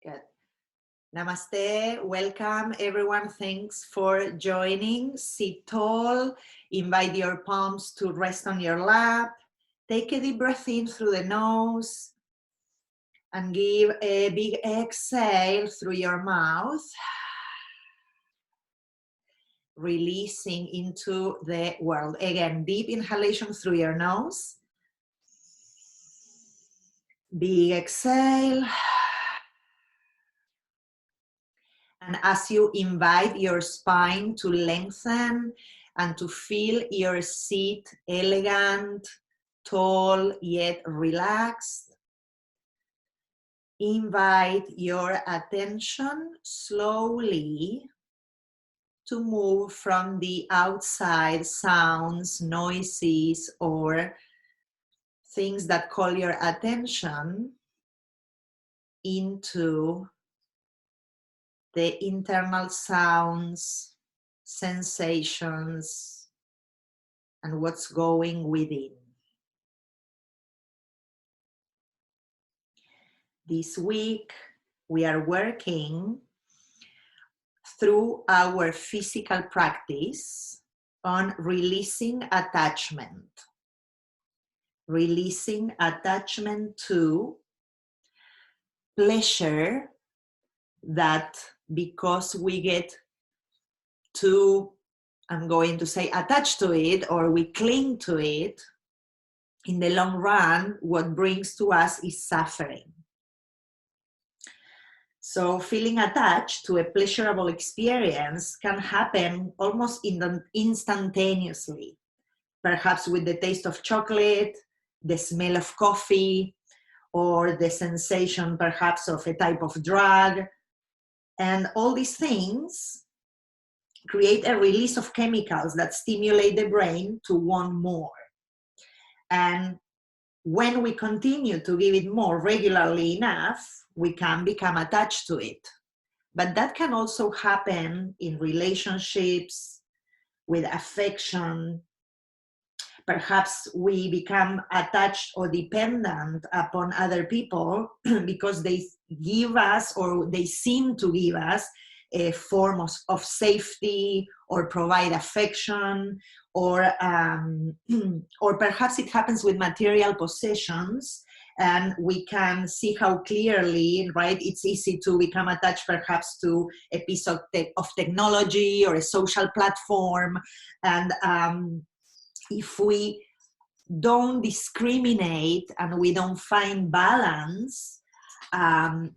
Good. Namaste. Welcome, everyone. Thanks for joining. Sit tall. Invite your palms to rest on your lap. Take a deep breath in through the nose and give a big exhale through your mouth, releasing into the world. Again, deep inhalation through your nose. Big exhale. And as you invite your spine to lengthen and to feel your seat elegant, tall, yet relaxed, invite your attention slowly to move from the outside sounds, noises, or things that call your attention into the internal sounds, sensations, and what's going within. This week, we are working through our physical practice on releasing attachment. Releasing attachment to pleasure that, because we get too, I'm going to say, attached to it, or we cling to it, in the long run, what brings to us is suffering. So feeling attached to a pleasurable experience can happen almost instantaneously, perhaps with the taste of chocolate, the smell of coffee, or the sensation perhaps of a type of drug. And all these things create a release of chemicals that stimulate the brain to want more. And when we continue to give it more regularly enough, we can become attached to it. But that can also happen in relationships, with affection. Perhaps we become attached or dependent upon other people because they give us, or they seem to give us, a form of safety, or provide affection, or or perhaps it happens with material possessions, and we can see how clearly, right, it's easy to become attached perhaps to a piece of technology or a social platform. And if we don't discriminate and we don't find balance,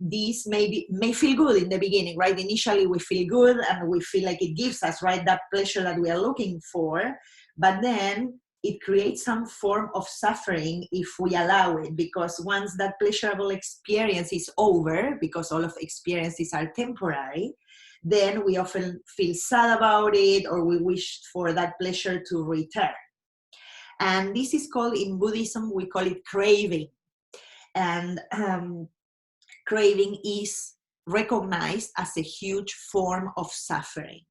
these may feel good in the beginning, right? Initially we feel good and we feel like it gives us, right, that pleasure that we are looking for, but then it creates some form of suffering if we allow it, because once that pleasurable experience is over, because all of experiences are temporary, then we often feel sad about it, or we wish for that pleasure to return. And this is called, in Buddhism, we call it craving. And craving is recognized as a huge form of suffering.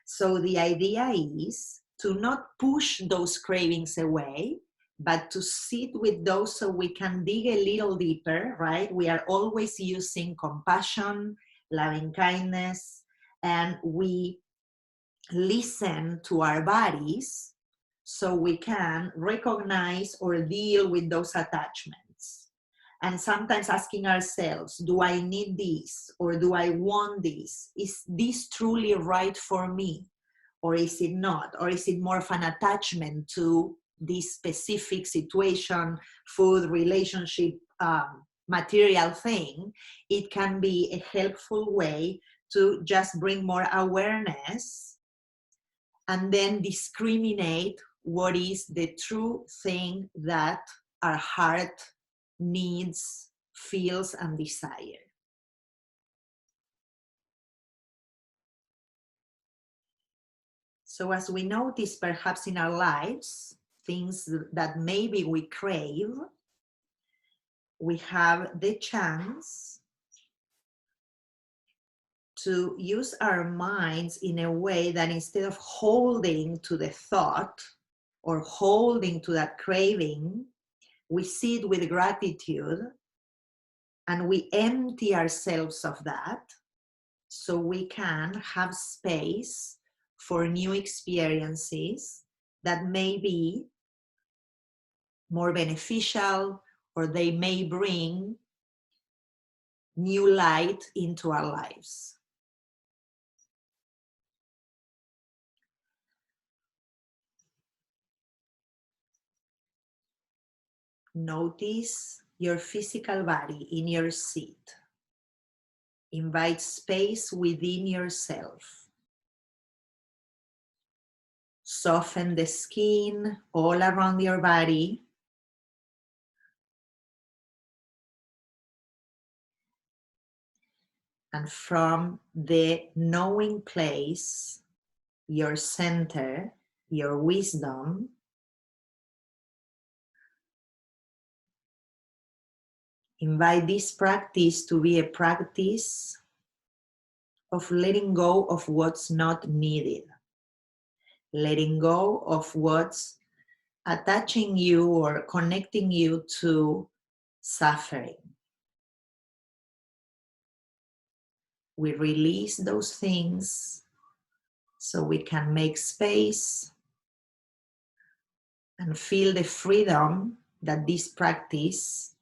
So the idea is to not push those cravings away, but to sit with those so we can dig a little deeper, right? We are always using compassion, loving kindness, and we listen to our bodies so we can recognize or deal with those attachments. And sometimes asking ourselves, do I need this, or do I want this? Is this truly right for me, or is it not? Or is it more of an attachment to this specific situation, food, relationship, material thing? It can be a helpful way to just bring more awareness and then discriminate what is the true thing that our heart needs, feels, and desire. So as we notice perhaps in our lives, things that maybe we crave, we have the chance to use our minds in a way that instead of holding to the thought or holding to that craving, we see it with gratitude And we empty ourselves of that so we can have space for new experiences that may be more beneficial, or they may bring new light into our lives. Notice your physical body in your seat. Invite space within yourself. Soften the skin all around your body. And from the knowing place, your center, your wisdom, invite this practice to be a practice of letting go of what's not needed, letting go of what's attaching you or connecting you to suffering. We release those things so we can make space and feel the freedom that this practice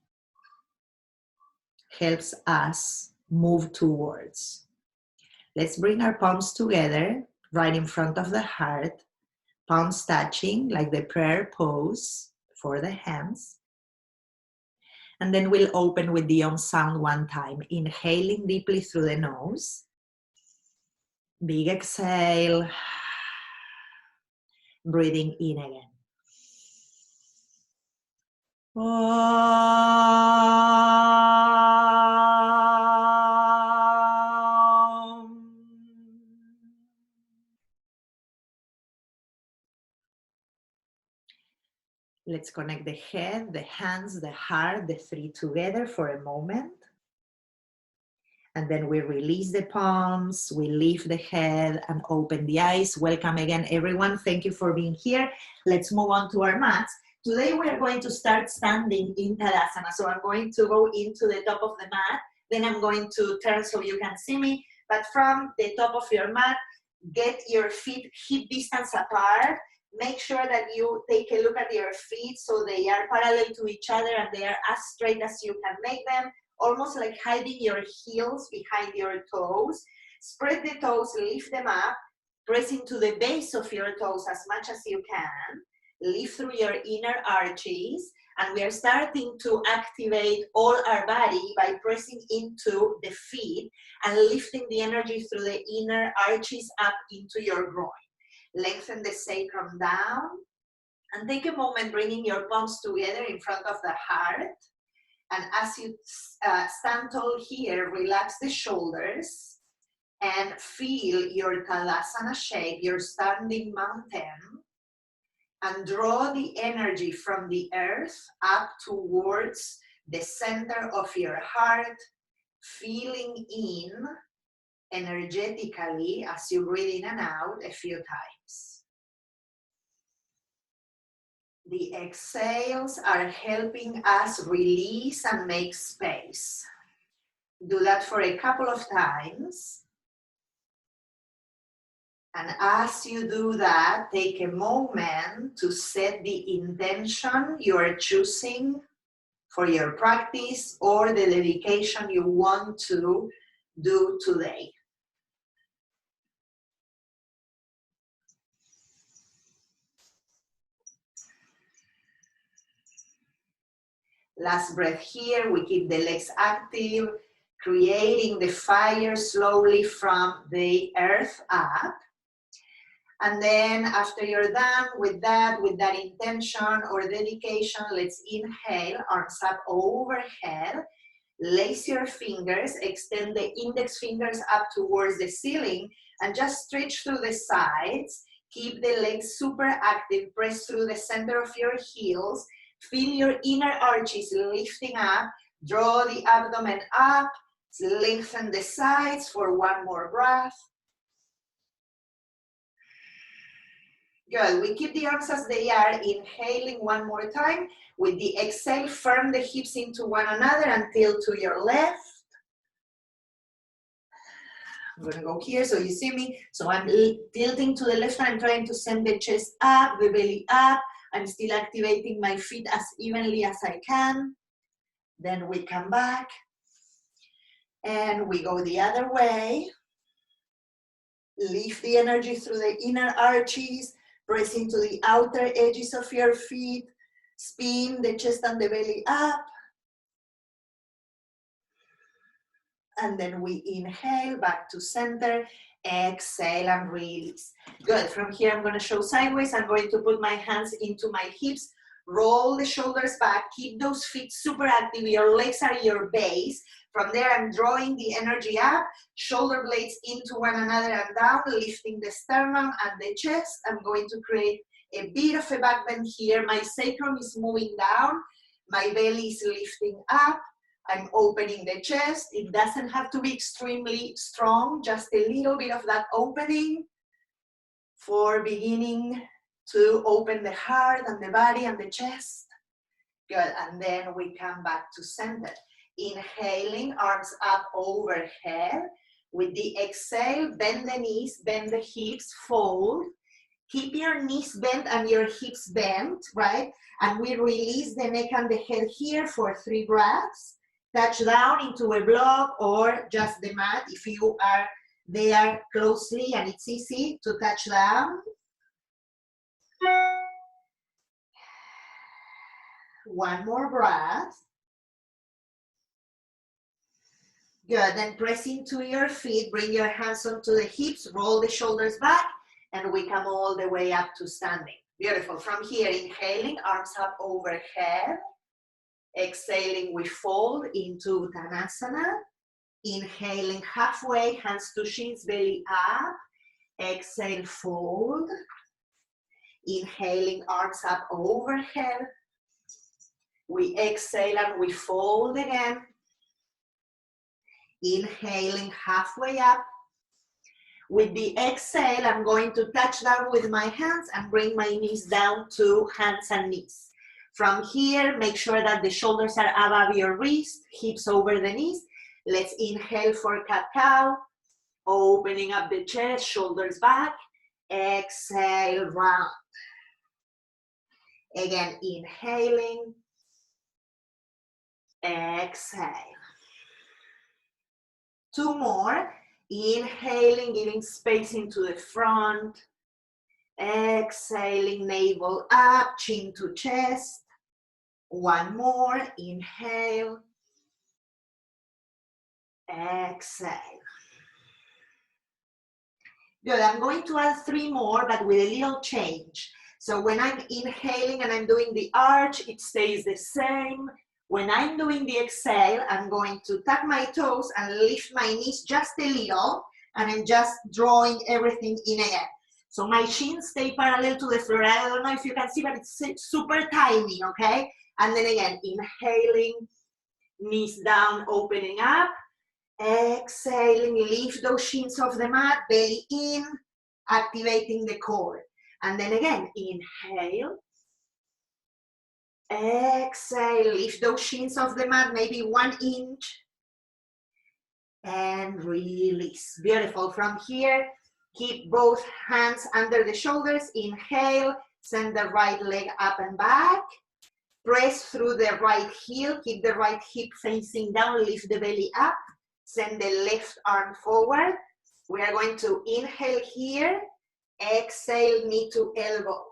helps us move towards. Let's bring our palms together right in front of the heart, palms touching like the prayer pose for the hands. And then we'll open with the Om sound one time, inhaling deeply through the nose. Big exhale. Breathing in again. Let's connect the head, the hands, the heart, the three together for a moment. And then we release the palms, we lift the head and open the eyes. Welcome again, everyone. Thank you for being here. Let's move on to our mats. Today we are going to start standing in Tadasana. So I'm going to go into the top of the mat. Then I'm going to turn so you can see me. But from the top of your mat, get your feet hip distance apart. Make sure that you take a look at your feet so they are parallel to each other and they are as straight as you can make them. Almost like hiding your heels behind your toes. Spread the toes, lift them up, press into the base of your toes as much as you can. Lift through your inner arches, and we are starting to activate all our body by pressing into the feet and lifting the energy through the inner arches up into your groin. Lengthen the sacrum down, and take a moment bringing your palms together in front of the heart. And as you stand tall here, relax the shoulders and feel your Tadasana shape, your standing mountain, and draw the energy from the earth up towards the center of your heart, feeling in energetically as you breathe in and out a few times. The exhales are helping us release and make space. Do that for a couple of times. And as you do that, take a moment to set the intention you are choosing for your practice or the dedication you want to do today. Last breath here, we keep the legs active, creating the fire slowly from the earth up. And then after you're done with that intention or dedication, let's inhale, arms up overhead. Lace your fingers, extend the index fingers up towards the ceiling and just stretch through the sides. Keep the legs super active, press through the center of your heels. Feel your inner arches lifting up. Draw the abdomen up. Lengthen the sides for one more breath. Good. We keep the arms as they are, inhaling one more time. With the exhale, firm the hips into one another and tilt to your left. I'm gonna go here so you see me. So I'm tilting to the left and I'm trying to send the chest up, the belly up. I'm still activating my feet as evenly as I can. Then we come back and we go the other way. Lift the energy through the inner arches, press into the outer edges of your feet, spin the chest and the belly up. And then we inhale back to center, exhale and release. Good, from here I'm gonna show sideways. I'm going to put my hands into my hips, roll the shoulders back, keep those feet super active, your legs are your base. From there I'm drawing the energy up, shoulder blades into one another and down, lifting the sternum and the chest. I'm going to create a bit of a back bend here. My sacrum is moving down, my belly is lifting up. I'm opening the chest. It doesn't have to be extremely strong, just a little bit of that opening for beginning to open the heart and the body and the chest. Good, and then we come back to center. Inhaling, arms up overhead. With the exhale, bend the knees, bend the hips, fold. Keep your knees bent and your hips bent, right? And we release the neck and the head here for 3 breaths. Touch down into a block or just the mat if you are there closely and it's easy to touch down. One more breath. Good, then press into your feet, bring your hands onto the hips, roll the shoulders back, and we come all the way up to standing. Beautiful. From here, inhaling, arms up overhead. Exhaling, we fold into Uttanasana. Inhaling halfway, hands to shins, belly up. Exhale, fold. Inhaling, arms up overhead. We exhale and we fold again. Inhaling halfway up. With the exhale, I'm going to touch down with my hands and bring my knees down to hands and knees. From here, make sure that the shoulders are above your wrist, hips over the knees. Let's inhale for cat-cow, opening up the chest, shoulders back. Exhale, round. Again, inhaling. Exhale. 2 more. Inhaling, giving space into the front. Exhaling, navel up, chin to chest. 1 more, inhale. Exhale. Good, I'm going to add 3 more, but with a little change. So when I'm inhaling and I'm doing the arch, it stays the same. When I'm doing the exhale, I'm going to tuck my toes and lift my knees just a little, and I'm just drawing everything in again. So my shins stay parallel to the floor. I don't know if you can see, but it's super tiny, okay? And then again, inhaling, knees down, opening up. Exhaling, lift those shins off the mat, belly in, activating the core. And then again, inhale. Exhale, lift those shins off the mat, maybe 1 inch. And release. Beautiful. From here, keep both hands under the shoulders. Inhale, send the right leg up and back. Press through the right heel, keep the right hip facing down, lift the belly up. Send the left arm forward. We are going to inhale here. Exhale, knee to elbow.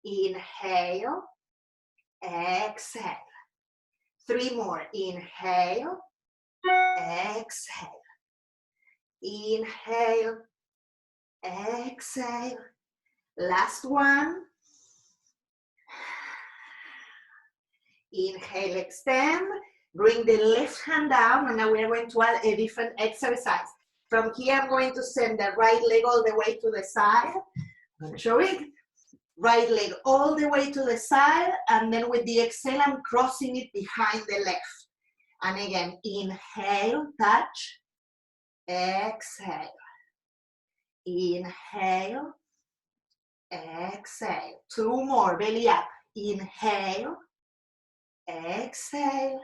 Inhale. Exhale. 3 more. Inhale. Exhale. Inhale. Exhale. Last one. Inhale, extend. Bring the left hand down, and now we are going to add a different exercise. From here, I'm going to send the right leg all the way to the side. I'm going to show it. Right leg all the way to the side, and then with the exhale, I'm crossing it behind the left. And again, inhale, touch. Exhale. Inhale. exhale. 2 more, belly up. Inhale, exhale,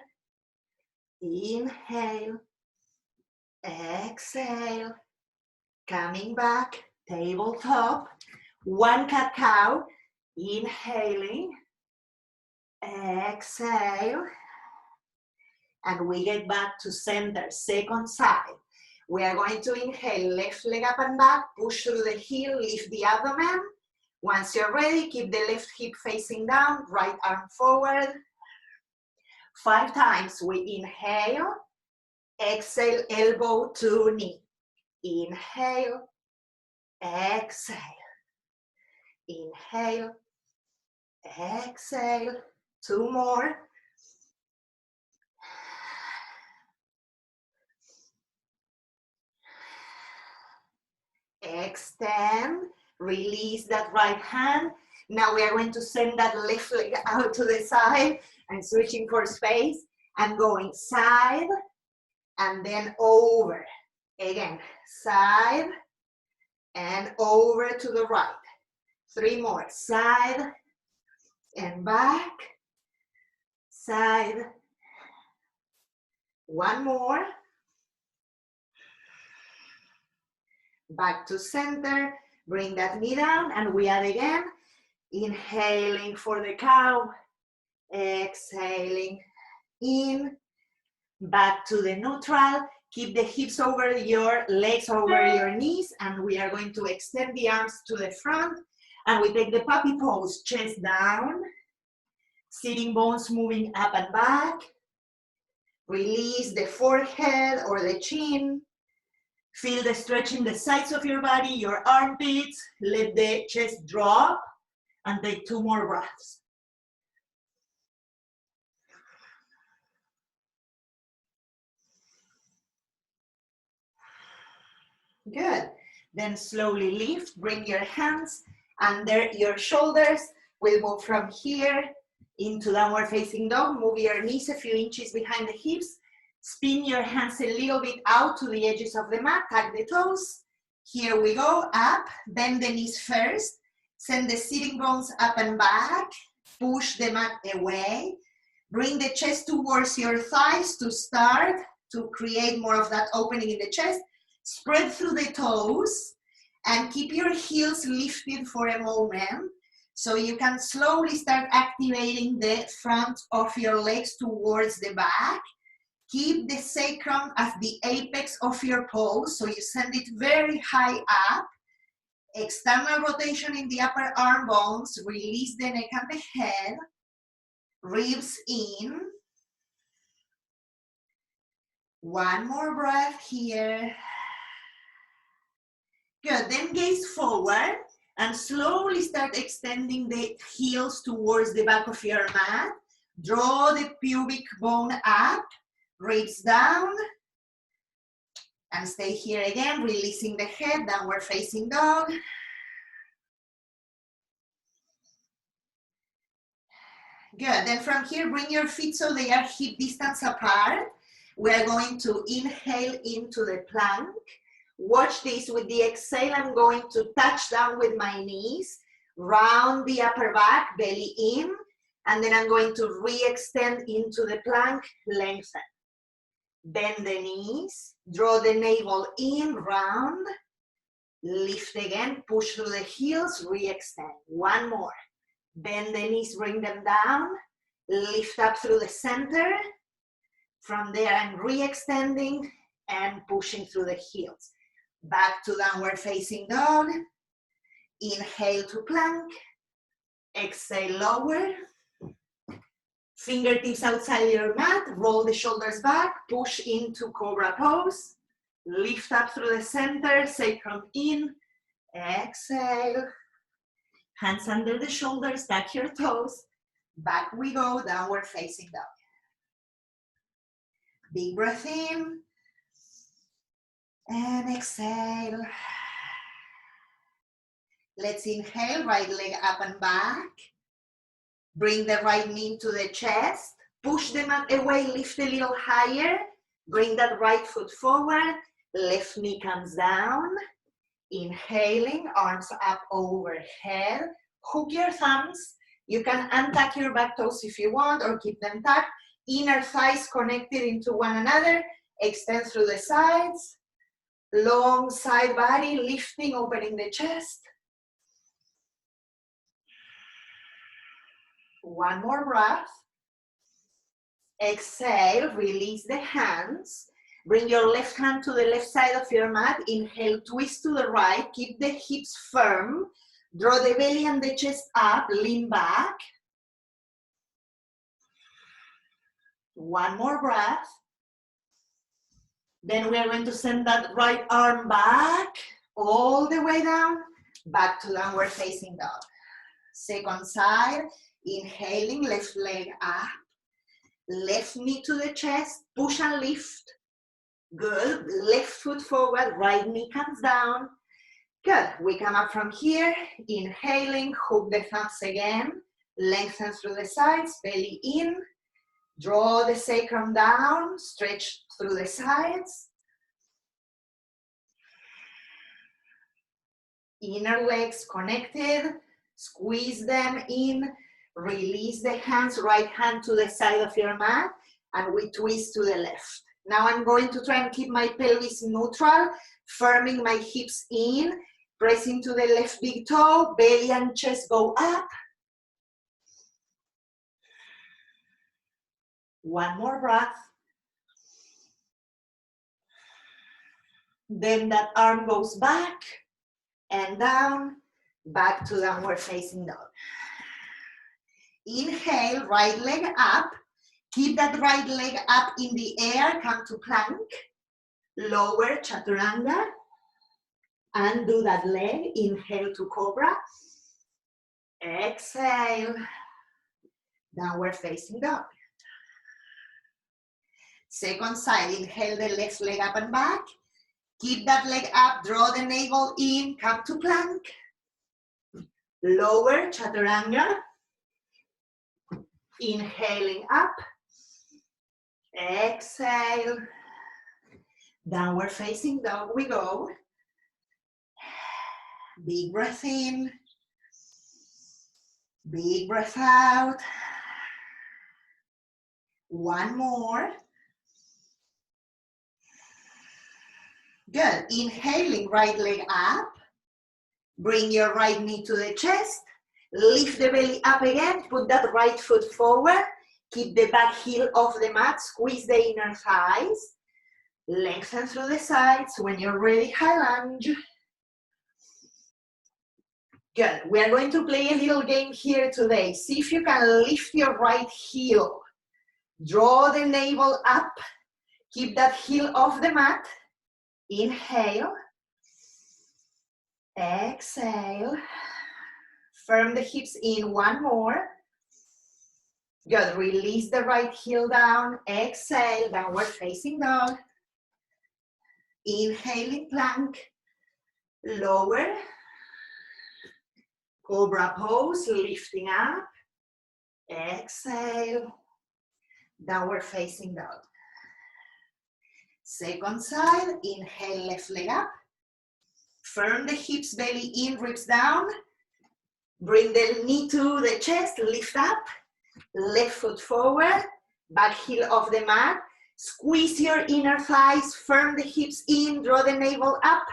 inhale, exhale. Coming back, tabletop. 1 cat-cow, inhaling, exhale, and we get back to center, second side. We are going to inhale, left leg up and back, push through the heel, lift the abdomen. Once you're ready, keep the left hip facing down, right arm forward. 5 times, we inhale, exhale, elbow to knee. Inhale, exhale, inhale, exhale. 2 more. Extend, release that right hand. Now we are going to send that left leg out to the side and switching for space and going side and then over. Again, side and over to the right. 3 more, side and back, side. 1 more. Back to center, bring that knee down, and we add again. Inhaling for the cow, exhaling in, back to the neutral. Keep the hips over your legs, over your knees, and we are going to extend the arms to the front, and we take the puppy pose, chest down, sitting bones moving up and back. Release the forehead or the chin. Feel the stretch in the sides of your body, your armpits. Let the chest drop and take 2 more breaths. Good. Then slowly lift, bring your hands under your shoulders. We'll move from here into downward facing dog. Move your knees a few inches behind the hips. Spin your hands a little bit out to the edges of the mat. Tuck the toes. Here we go, up. Bend the knees first. Send the sitting bones up and back. Push the mat away. Bring the chest towards your thighs to start, to create more of that opening in the chest. Spread through the toes and keep your heels lifted for a moment so you can slowly start activating the front of your legs towards the back. Keep the sacrum as the apex of your pose, so you send it very high up. External rotation in the upper arm bones. Release the neck and the head. Ribs in. 1 more breath here. Good, then gaze forward and slowly start extending the heels towards the back of your mat. Draw the pubic bone up, ribs down, and stay here again, releasing the head, downward facing dog. Good, then from here, bring your feet so they are hip distance apart. We are going to inhale into the plank. Watch this. With the exhale, I'm going to touch down with my knees, round the upper back, belly in, and then I'm going to re-extend into the plank, lengthen. Bend the knees, draw the navel in, round, lift again, push through the heels, re-extend. 1 more. Bend the knees, bring them down, lift up through the center. From there, I'm re-extending and pushing through the heels. Back to downward facing dog. Inhale to plank. Exhale, lower. Fingertips outside your mat. Roll the shoulders back. Push into cobra pose. Lift up through the center. Sacrum in. Exhale. Hands under the shoulders. Tuck your toes. Back we go. Downward facing dog. Big breath in. And exhale. Let's inhale, right leg up and back. Bring the right knee to the chest. Push the mat away, lift a little higher. Bring that right foot forward. Left knee comes down. Inhaling, arms up overhead. Hook your thumbs. You can untuck your back toes if you want or keep them tucked. Inner thighs connected into one another. Extend through the sides. Long side body, lifting, opening the chest. One more breath. Exhale, release the hands. Bring your left hand to the left side of your mat. Inhale, twist to the right. Keep the hips firm. Draw the belly and the chest up. Lean back. One more breath. Then we are going to send that right arm back, all the way down, back to downward facing dog. Second side, inhaling, left leg up. Left knee to the chest, push and lift. Good, left foot forward, right knee comes down. Good, we come up from here, inhaling, hook the thumbs again, lengthen through the sides, belly in, draw the sacrum down, stretch through the sides. Inner legs connected, squeeze them in, release the hands, right hand to the side of your mat, and we twist to the left. Now I'm going to try and keep my pelvis neutral, firming my hips in, pressing to the left big toe, belly and chest go up. One more breath. Then that arm goes back and down, back to downward facing dog. Inhale, right leg up. Keep that right leg up in the air, come to plank. Lower chaturanga. Undo that leg, inhale to cobra. Exhale, downward facing dog. Second side, inhale the left leg up and back. Keep that leg up, draw the navel in, come to plank. Lower chaturanga. Inhaling up. Exhale. Downward facing dog we go. Big breath in. Big breath out. One more. Good. Inhaling, right leg up. Bring your right knee to the chest. Lift the belly up again. Put that right foot forward. Keep the back heel off the mat. Squeeze the inner thighs. Lengthen through the sides. When you're ready, high lunge. Good. We are going to play a little game here today. See if you can lift your right heel. Draw the navel up. Keep that heel off the mat. Inhale. Exhale. Firm the hips in. One more. Good. Release the right heel down. Exhale. Downward facing dog. Inhaling plank. Lower. Cobra pose. Lifting up. Exhale. Downward facing dog. Second side. Inhale, left leg up. Firm the hips, belly in, ribs down. Bring the knee to the chest, lift up. Left foot forward, back heel off the mat. Squeeze your inner thighs, firm the hips in, draw the navel up.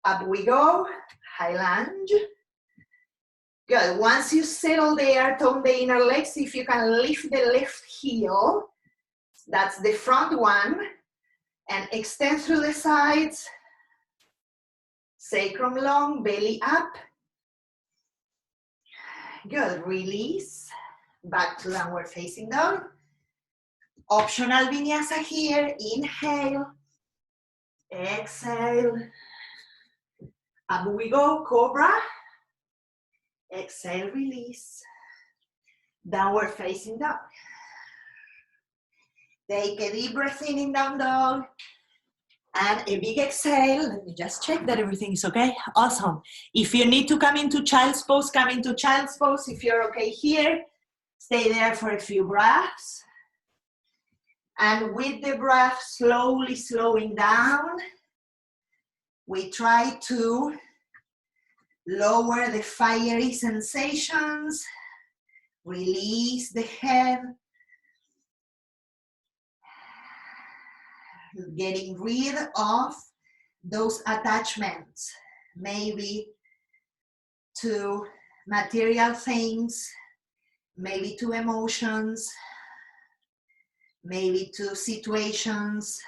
Up we go, high lunge. Good, once you settle there, tone the inner legs. If you can lift the left heel, that's the front one, and extend through the sides. Sacrum long, belly up. Good, release. Back to downward facing dog. Optional vinyasa here. Inhale. Exhale. Up we go, cobra. Exhale, release. Downward facing dog. Take a deep breath in down dog. And a big exhale. Let me just check that everything is okay. Awesome. If you need to come into child's pose, come into child's pose. If you're okay here, stay there for a few breaths. And with the breath, slowly slowing down, We try to lower the fiery sensations, release the head, getting rid of those attachments, maybe to material things, maybe to emotions, maybe to situations.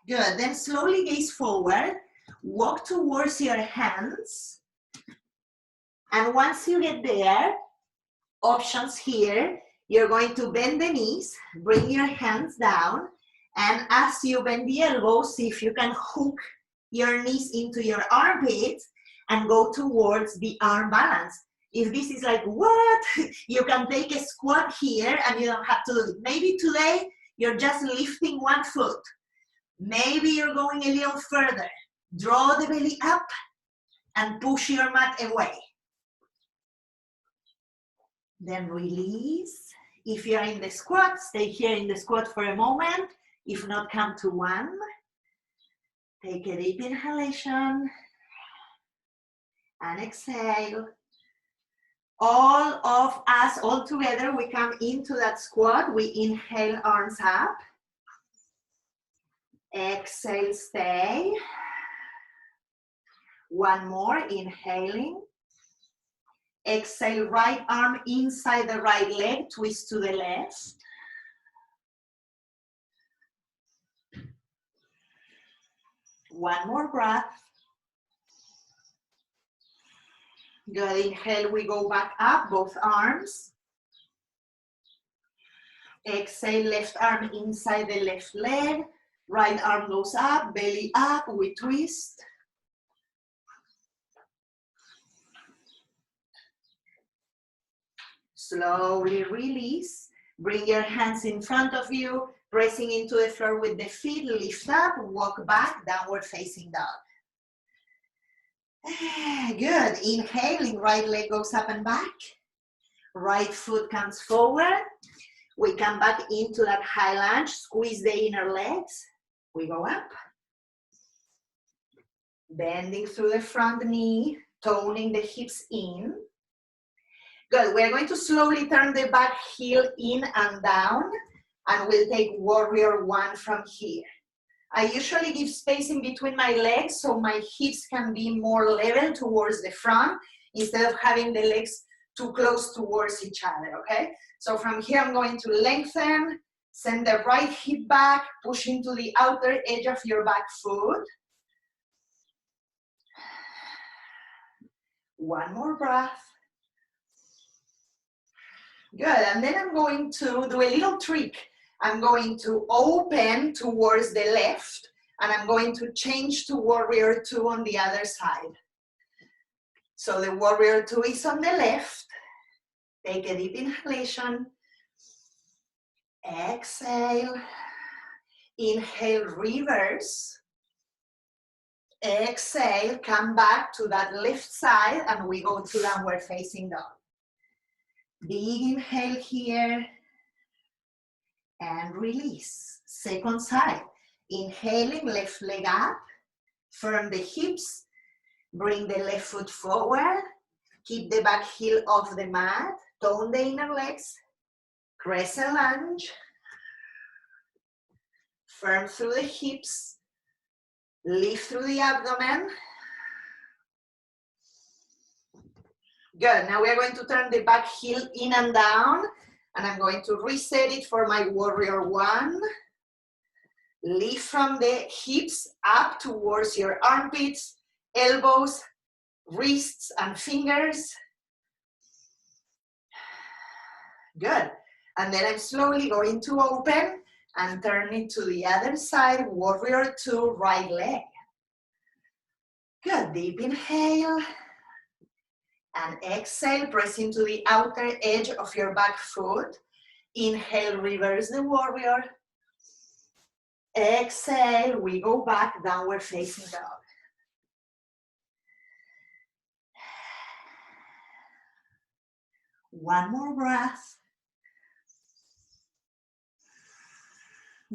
Good, then slowly gaze forward, walk towards your hands, and once you get there, options here, you're going to bend the knees, bring your hands down, and as you bend the elbows, see if you can hook your knees into your armpits and go towards the arm balance. If this is like, what? You can take a squat here and you don't have to do it. Maybe today you're just lifting one foot. Maybe you're going a little further. Draw the belly up and push your mat away. Then release. If you're in the squat, stay here in the squat for a moment. If not, come to one. Take a deep inhalation and exhale. All of us, all together, we come into that squat. We inhale, arms up. Exhale, stay. One more, inhaling. Exhale, right arm inside the right leg, twist to the left. One more breath. Good, inhale, we go back up, both arms. Exhale, left arm inside the left leg. Right arm goes up, belly up, we twist. Slowly release. Bring your hands in front of you, pressing into the floor with the feet, lift up, walk back, downward facing dog. Good, inhaling, right leg goes up and back. Right foot comes forward. We come back into that high lunge, squeeze the inner legs. We go up. Bending through the front knee, toning the hips in. Good, we're going to slowly turn the back heel in and down, and we'll take warrior one from here. I usually give space in between my legs so my hips can be more level towards the front instead of having the legs too close towards each other, okay? So from here I'm going to lengthen, send the right hip back, push into the outer edge of your back foot. One more breath. Good, and then I'm going to do a little trick. I'm going to open towards the left, and I'm going to change to warrior two on the other side. So the warrior two is on the left. Take a deep inhalation. Exhale. Inhale, reverse. Exhale, come back to that left side, and we go to downward facing dog. Big inhale here. And release. Second side. Inhaling, left leg up. Firm the hips. Bring the left foot forward. Keep the back heel off the mat. Tone the inner legs. Crescent lunge. Firm through the hips. Lift through the abdomen. Good. Now we are going to turn the back heel in and down. And I'm going to reset it for my warrior one. Lift from the hips up towards your armpits, elbows, wrists, and fingers. Good. And then I'm slowly going to open and turn it to the other side, warrior two, right leg. Good. Deep inhale. And exhale, press into the outer edge of your back foot. Inhale, reverse the warrior. Exhale, we go back, downward facing dog. One more breath.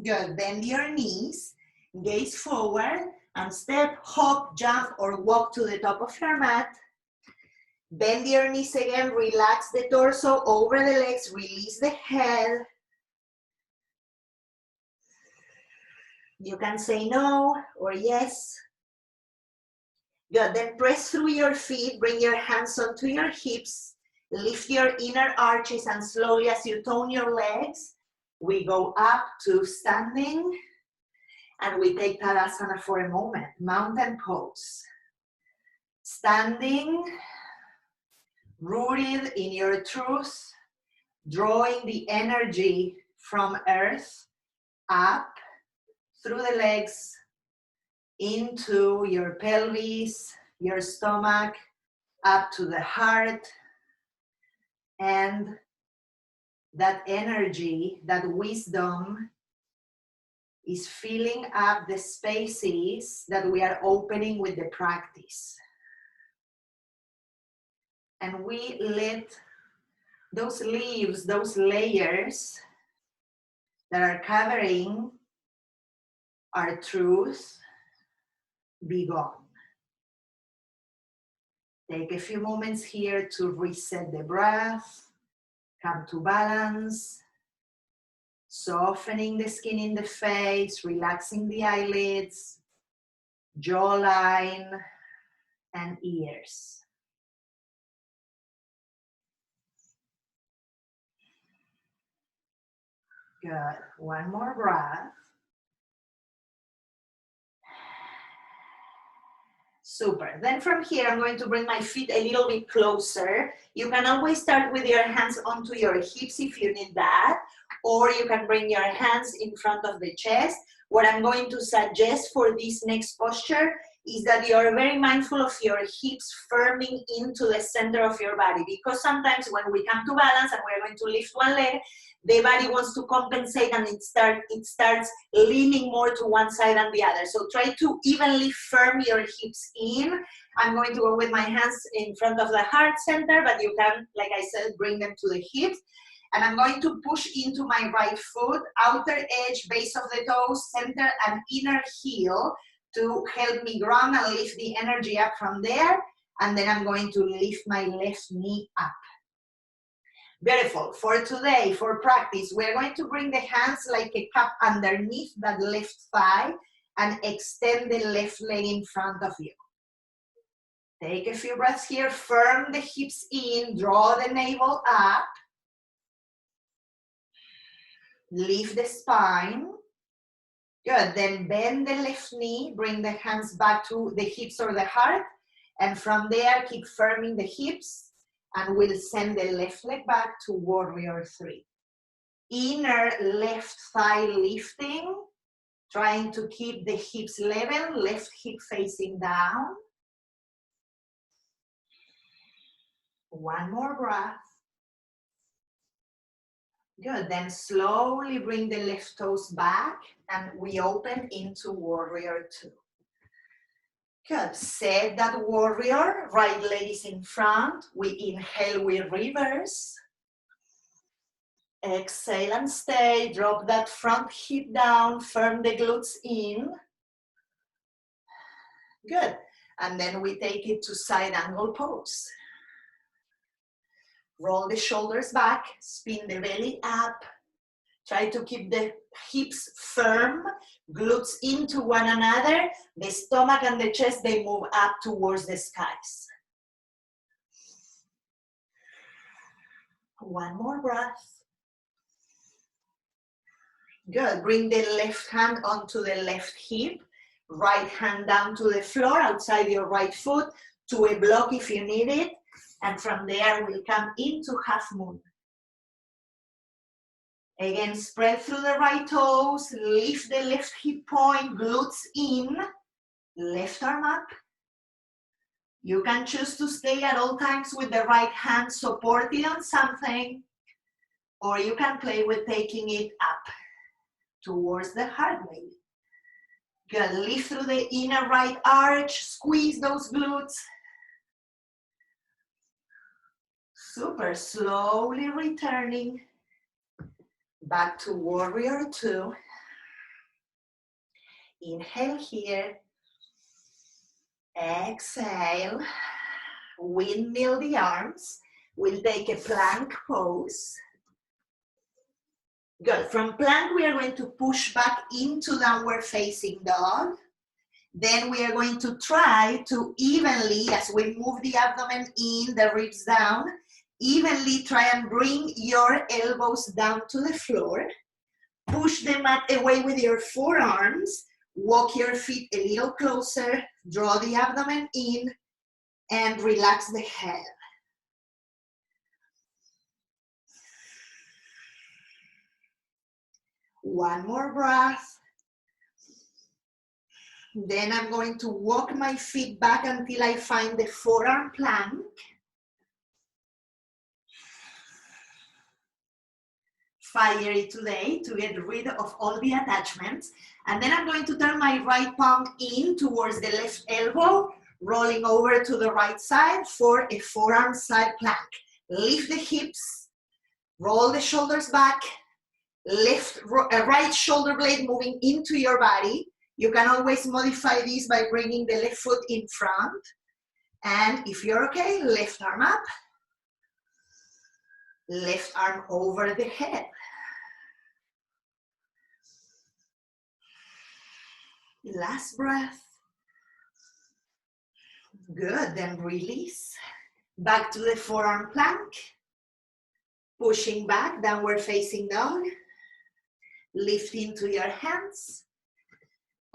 Good, bend your knees, gaze forward, and step, hop, jump, or walk to the top of your mat. Bend your knees again, relax the torso over the legs, release the head. You can say no or yes. Good, then press through your feet, bring your hands onto your hips, lift your inner arches, and slowly as you tone your legs, we go up to standing, and we take Tadasana for a moment, mountain pose. Standing, rooted in your truth, drawing the energy from earth up through the legs into your pelvis, your stomach, up to the heart, and that energy, that wisdom is filling up the spaces that we are opening with the practice. And we let those leaves, those layers that are covering our truth be gone. Take a few moments here to reset the breath, come to balance, softening the skin in the face, relaxing the eyelids, jawline, and ears. Good. One more breath. Super. Then from here, I'm going to bring my feet a little bit closer. You can always start with your hands onto your hips if you need that, or you can bring your hands in front of the chest. What I'm going to suggest for this next posture is that you are very mindful of your hips firming into the center of your body, because sometimes when we come to balance and we're going to lift one leg, the body wants to compensate and it starts leaning more to one side than the other. So try to evenly firm your hips in. I'm going to go with my hands in front of the heart center, but you can, like I said, bring them to the hips. And I'm going to push into my right foot, outer edge, base of the toes, center and inner heel to help me ground and lift the energy up from there. And then I'm going to lift my left knee up. Beautiful. For today, for practice, we're going to bring the hands like a cup underneath that left thigh and extend the left leg in front of you. Take a few breaths here, firm the hips in, draw the navel up. Lift the spine. Good, then bend the left knee, bring the hands back to the hips or the heart, and from there keep firming the hips, and we'll send the left leg back to warrior 3. Inner left thigh lifting, trying to keep the hips level, left hip facing down. One more breath. Good, then slowly bring the left toes back and we open into warrior 2. Good, set that warrior, right leg is in front. We inhale, we reverse. Exhale and stay, drop that front hip down, firm the glutes in. Good, and then we take it to side angle pose. Roll the shoulders back, spin the belly up. Try to keep the hips firm, glutes into one another. The stomach and the chest, they move up towards the skies. One more breath. Good, bring the left hand onto the left hip. Right hand down to the floor, outside your right foot, to a block if you need it. And from there, we'll come into half moon. Again, spread through the right toes, lift the left hip point, glutes in, left arm up. You can choose to stay at all times with the right hand supported on something, or you can play with taking it up towards the heart maybe. Good, lift through the inner right arch, squeeze those glutes. Super, slowly returning back to warrior 2. Inhale here. Exhale. Windmill the arms. We'll take a plank pose. Good. From plank, we are going to push back into downward facing dog. Then we are going to try to evenly, as we move the abdomen in, the ribs down, evenly try and bring your elbows down to the floor. Push the mat away with your forearms. Walk your feet a little closer. Draw the abdomen in and relax the head. One more breath. Then I'm going to walk my feet back until I find the forearm plank. Fiery today to get rid of all the attachments. And then I'm going to turn my right palm in towards the left elbow, rolling over to the right side for a forearm side plank. Lift the hips, roll the shoulders back, left, right shoulder blade moving into your body. You can always modify this by bringing the left foot in front. And if you're okay, left arm up, left arm over the head. Last breath. Good, then release. Back to the forearm plank. Pushing back, downward facing dog. Lift into your hands.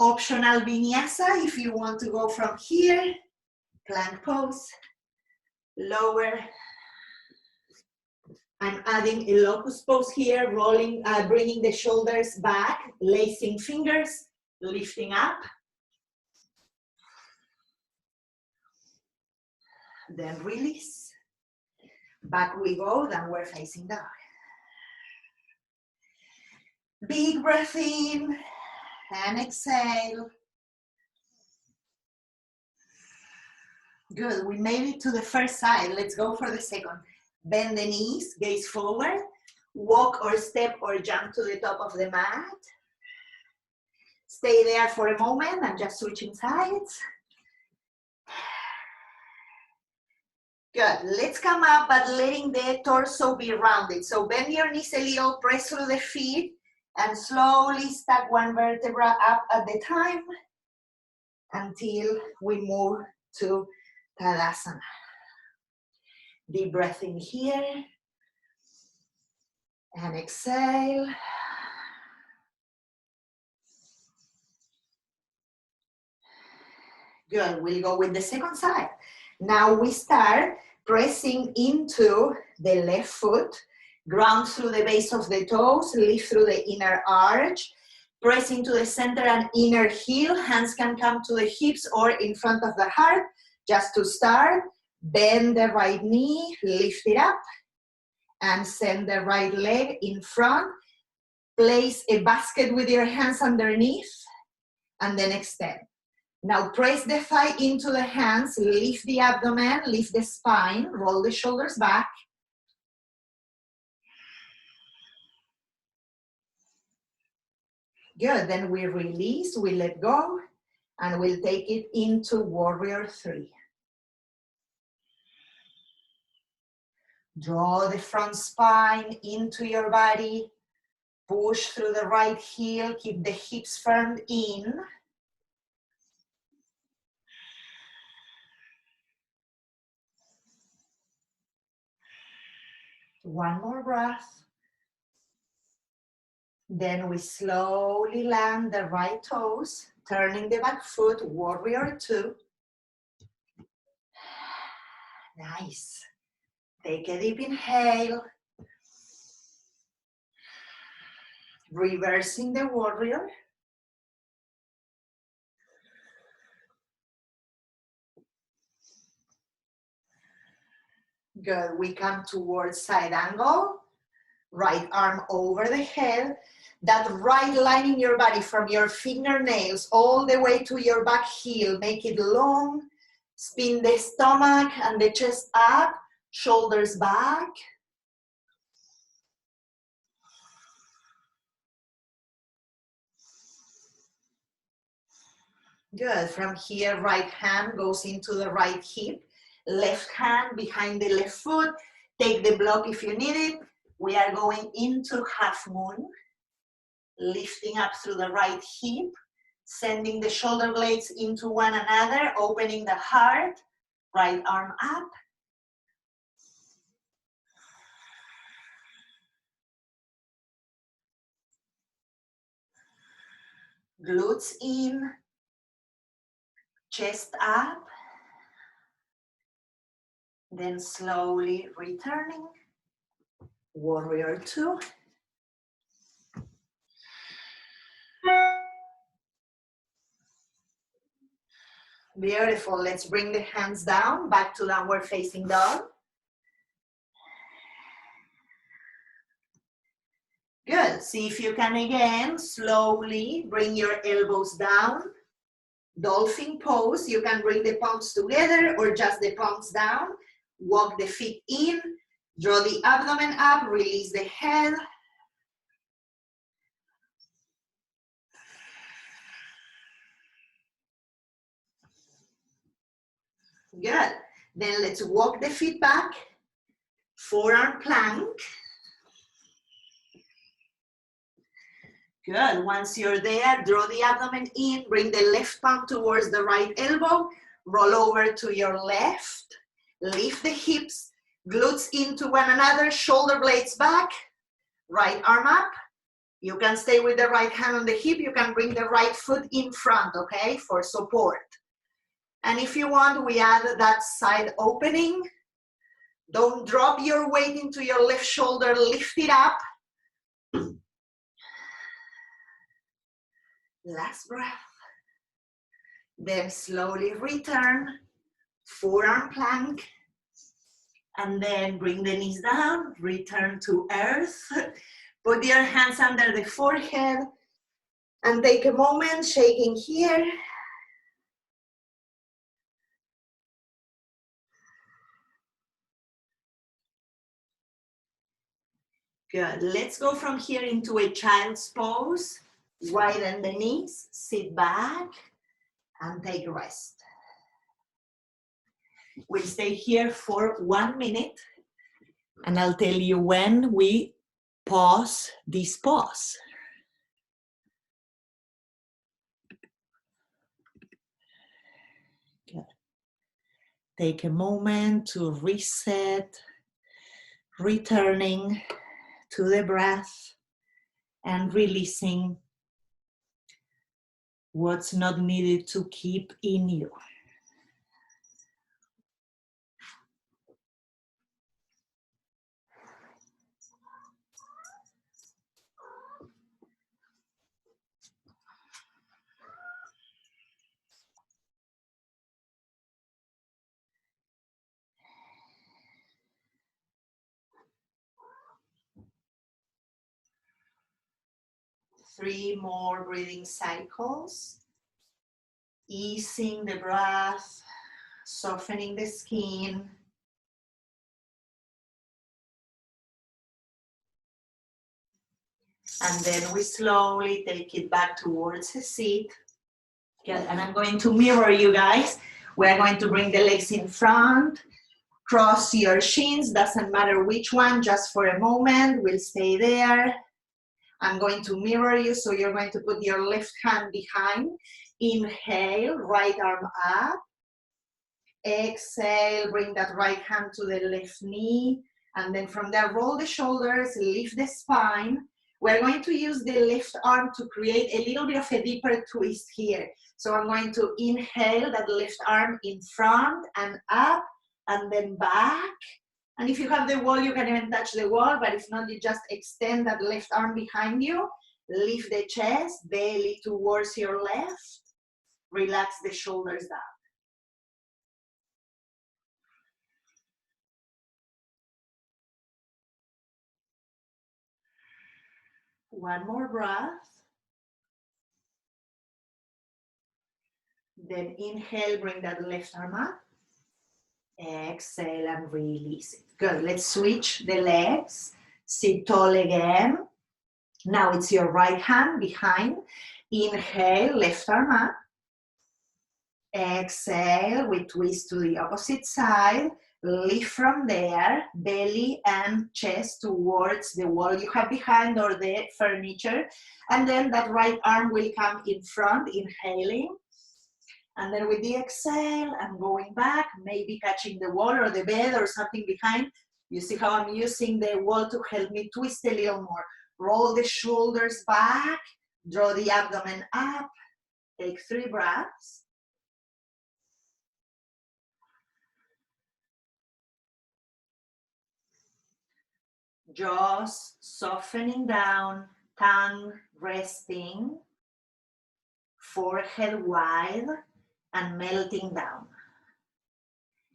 Optional vinyasa if you want to go from here. Plank pose. Lower. I'm adding a locust pose here, rolling, bringing the shoulders back, lacing fingers, lifting up. Then release. Back we go, downward facing dog. Big breath in and exhale. Good, we made it to the first side. Let's go for the second. Bend the knees, gaze forward. Walk or step or jump to the top of the mat. Stay there for a moment. I'm just switching sides. Good, let's come up, but letting the torso be rounded. So bend your knees a little, press through the feet, and slowly stack one vertebra up at the time until we move to Tadasana. Deep breath in here, and exhale. Good, we'll go with the second side. Now we start pressing into the left foot, ground through the base of the toes, lift through the inner arch, press into the center and inner heel. Hands can come to the hips or in front of the heart. Just to start, bend the right knee, lift it up, and send the right leg in front. Place a basket with your hands underneath, and then extend. Now press the thigh into the hands, lift the abdomen, lift the spine, roll the shoulders back. Good, then we release, we let go, and we'll take it into Warrior 3. Draw the front spine into your body, push through the right heel, keep the hips firm in. One more breath. Then we slowly land the right toes, turning the back foot, Warrior 2. Nice. Take a deep inhale. Reversing the warrior. Good, we come towards side angle. Right arm over the head. That right line in your body from your fingernails all the way to your back heel. Make it long. Spin the stomach and the chest up. Shoulders back. Good. From here, right hand goes into the right hip. Left hand behind the left foot. Take the block if you need it. We are going into half moon. Lifting up through the right hip. Sending the shoulder blades into one another. Opening the heart. Right arm up. Glutes in. Chest up. Then slowly returning. Warrior 2. Beautiful. Let's bring the hands down, back to downward facing dog. Good. See if you can again slowly bring your elbows down. Dolphin pose. You can bring the palms together or just the palms down. Walk the feet in. Draw the abdomen up. Release the head. Good. Then let's walk the feet back. Forearm plank. Good. Once you're there, draw the abdomen in. Bring the left palm towards the right elbow. Roll over to your left. Lift the hips. Glutes into one another. Shoulder blades back. Right arm up. You can stay with the right hand on the hip. You can bring the right foot in front, okay, for support. And if you want, we add that side opening. Don't drop your weight into your left shoulder. Lift it up. Last breath. Then slowly return. Forearm plank. And then bring the knees down. Return to earth. Put your hands under the forehead. And take a moment, shaking here. Good. Let's go from here into a child's pose. Widen the knees, sit back, and take a rest. We'll stay here for 1 minute, and I'll tell you when we pause this pause. Good. Take a moment to reset, returning to the breath and releasing what's not needed to keep in you. Three more breathing cycles. Easing the breath, softening the skin. And then we slowly take it back towards the seat. Good. And I'm going to mirror you guys. We're going to bring the legs in front. Cross your shins, doesn't matter which one, just for a moment. We'll stay there. I'm going to mirror you, so you're going to put your left hand behind. Inhale, right arm up. Exhale, bring that right hand to the left knee. And then from there, roll the shoulders, lift the spine. We're going to use the left arm to create a little bit of a deeper twist here. So I'm going to inhale that left arm in front and up and then back. And if you have the wall, you can even touch the wall, but if not, you just extend that left arm behind you. Lift the chest, belly towards your left. Relax the shoulders down. One more breath. Then inhale, bring that left arm up. Exhale and release it. Good. Let's switch the legs. Sit tall again. Now it's your right hand behind. Inhale, left arm up. Exhale, we twist to the opposite side. Lift from there, belly and chest towards the wall you have behind or the furniture. And then that right arm will come in front, inhaling. And then with the exhale, I'm going back, maybe catching the wall or the bed or something behind. You see how I'm using the wall to help me twist a little more. Roll the shoulders back, draw the abdomen up. Take 3 breaths. Jaws softening down, tongue resting, forehead wide and melting down.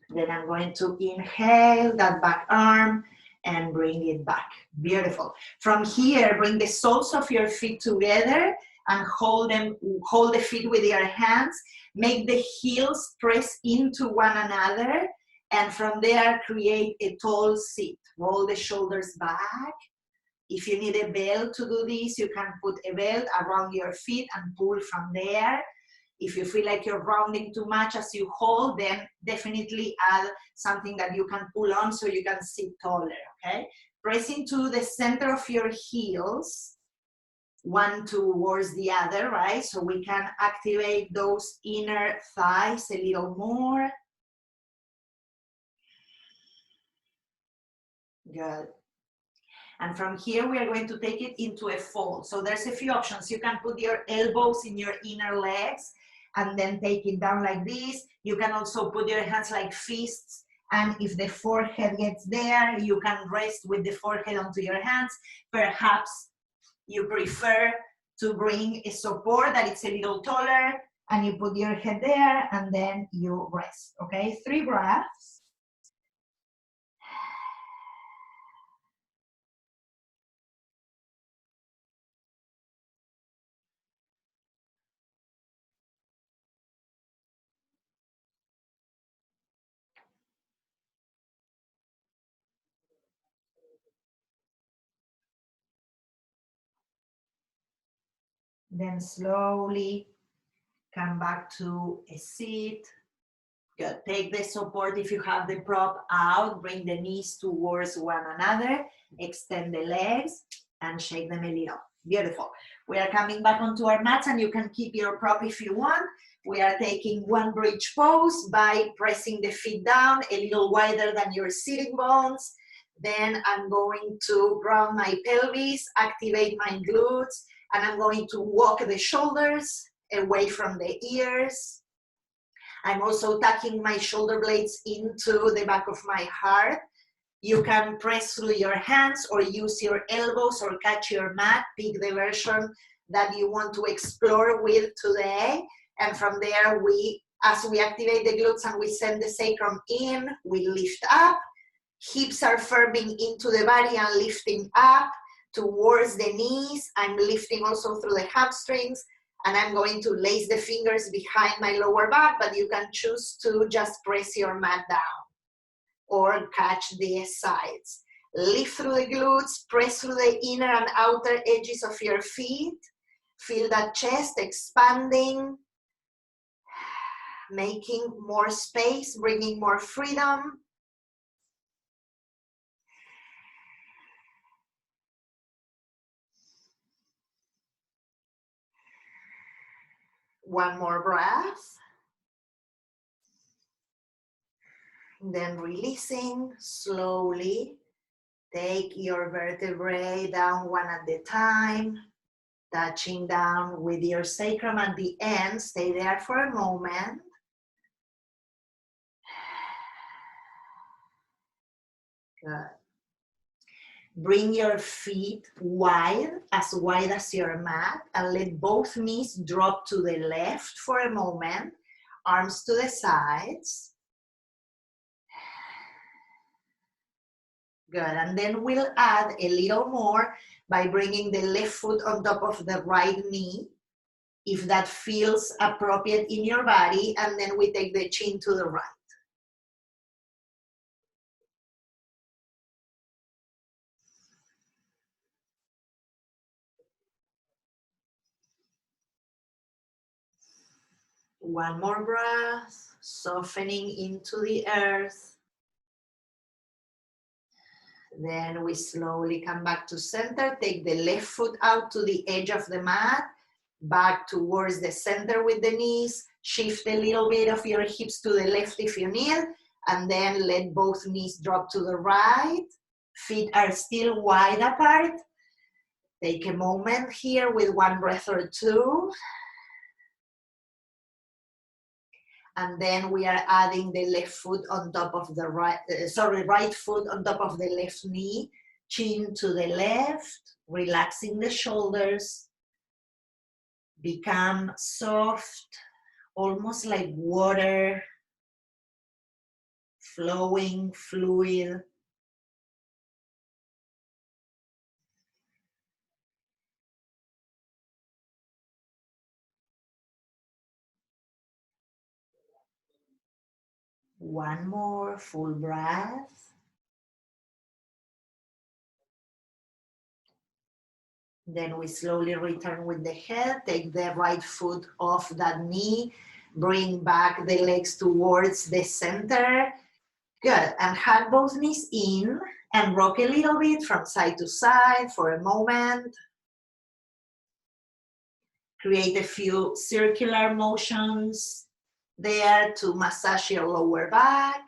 Then I'm going to inhale that back arm and bring it back. Beautiful. From here, bring the soles of your feet together and hold the feet with your hands. Make the heels press into one another. And from there, create a tall sit. Roll the shoulders back. If you need a belt to do this, you can put a belt around your feet and pull from there. If you feel like you're rounding too much as you hold, then definitely add something that you can pull on so you can sit taller, okay? Press into the center of your heels, one towards the other, right? So we can activate those inner thighs a little more. Good. And from here, we are going to take it into a fold. So there's a few options. You can put your elbows in your inner legs and then take it down like this. You can also put your hands like fists. And if the forehead gets there, you can rest with the forehead onto your hands. Perhaps you prefer to bring a support that it's a little taller and you put your head there and then you rest, okay? 3 breaths. Then slowly come back to a seat. Good. Take the support if you have the prop out. Bring the knees towards one another. Extend the legs and shake them a little. Beautiful. We are coming back onto our mats and you can keep your prop if you want. We are taking one bridge pose by pressing the feet down a little wider than your sitting bones. Then I'm going to ground my pelvis, activate my glutes, and I'm going to walk the shoulders away from the ears. I'm also tucking my shoulder blades into the back of my heart. You can press through your hands or use your elbows or catch your mat. Pick the version that you want to explore with today. And from there, as we activate the glutes and we send the sacrum in, we lift up. Hips are firming into the body and lifting up towards the knees. I'm lifting also through the hamstrings. And I'm going to lace the fingers behind my lower back, but you can choose to just press your mat down or catch the sides. Lift through the glutes, press through the inner and outer edges of your feet. Feel that chest expanding, making more space, bringing more freedom. One more breath. Then releasing slowly. Take your vertebrae down one at a time, touching down with your sacrum at the end. Stay there for a moment. Good. Bring your feet wide as your mat, and let both knees drop to the left for a moment. Arms to the sides. Good, and then we'll add a little more by bringing the left foot on top of the right knee, if that feels appropriate in your body, and then we take the chin to the right. One more breath, softening into the earth. Then we slowly come back to center. Take the left foot out to the edge of the mat, back towards the center with the knees. Shift a little bit of your hips to the left if you need, and then let both knees drop to the right. Feet are still wide apart. Take a moment here with one breath or two. And then we are adding the left foot on top of the right foot on top of the left knee, chin to the left, relaxing the shoulders. Become soft, almost like water, flowing, fluid. One more full breath. Then we slowly return with the head. Take the right foot off that knee. Bring back the legs towards the center. Good. And hug both knees in and rock a little bit from side to side for a moment. Create a few circular motions there to massage your lower back.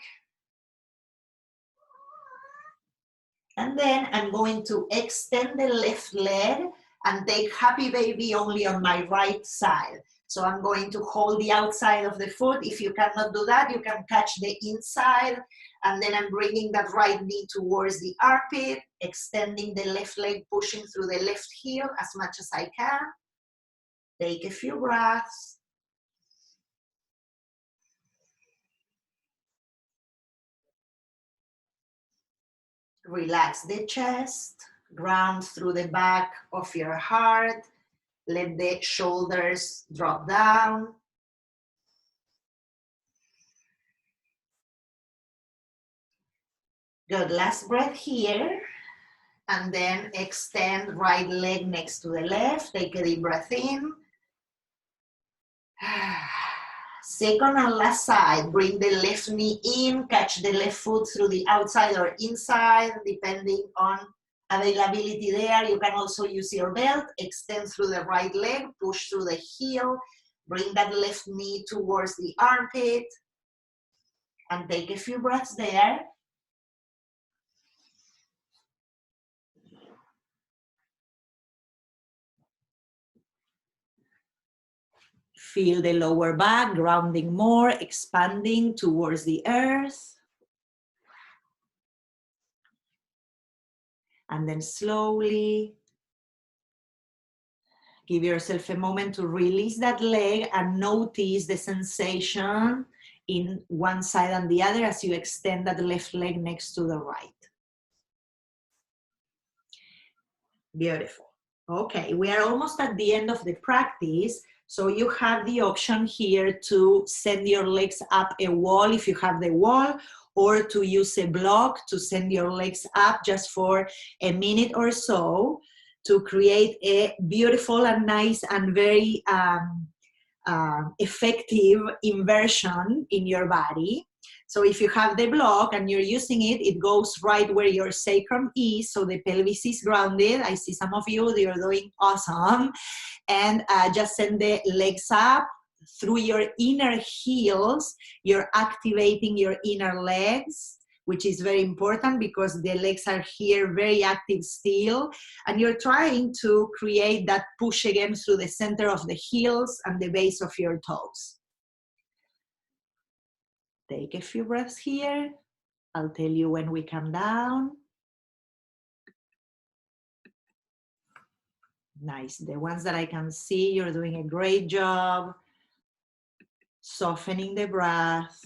And then I'm going to extend the left leg and take happy baby only on my right side. So I'm going to hold the outside of the foot. If you cannot do that, you can catch the inside. And then I'm bringing that right knee towards the armpit, extending the left leg, pushing through the left heel as much as I can. Take a few breaths. Relax the chest, ground through the back of your heart. Let the shoulders drop down. Good, last breath here. And then extend right leg next to the left. Take a deep breath in. Second and last side, bring the left knee in, catch the left foot through the outside or inside, depending on availability there. You can also use your belt, extend through the right leg, push through the heel, bring that left knee towards the armpit, and take a few breaths there. Feel the lower back grounding more, expanding towards the earth. And then slowly give yourself a moment to release that leg and notice the sensation in one side and the other as you extend that left leg next to the right. Beautiful. Okay, we are almost at the end of the practice. So you have the option here to send your legs up a wall if you have the wall, or to use a block to send your legs up just for a minute or so to create a beautiful and nice and very effective inversion in your body. So if you have the block and you're using it, it goes right where your sacrum is, so the pelvis is grounded. I see some of you, you're doing awesome. And just send the legs up through your inner heels. You're activating your inner legs, which is very important because the legs are here very active still. And you're trying to create that push again through the center of the heels and the base of your toes. Take a few breaths here. I'll tell you when we come down. Nice. The ones that I can see, you're doing a great job. Softening the breath.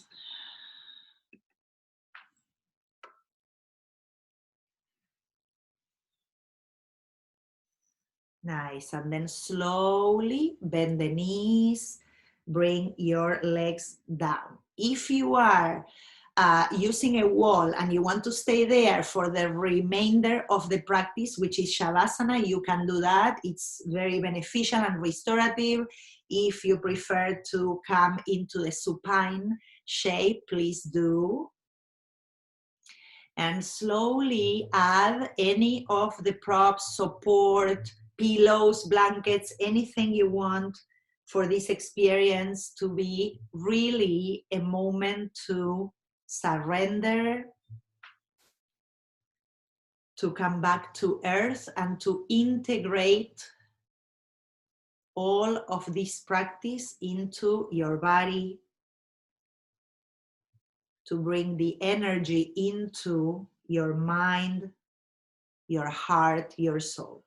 Nice. And then slowly bend the knees. Bring your legs down. If you are using a wall and you want to stay there for the remainder of the practice, which is Shavasana, you can do that. It's very beneficial and restorative. If you prefer to come into the supine shape, please do. And slowly add any of the props, support, pillows, blankets, anything you want for this experience to be really a moment to surrender, to come back to earth, and to integrate all of this practice into your body, to bring the energy into your mind, your heart, your soul.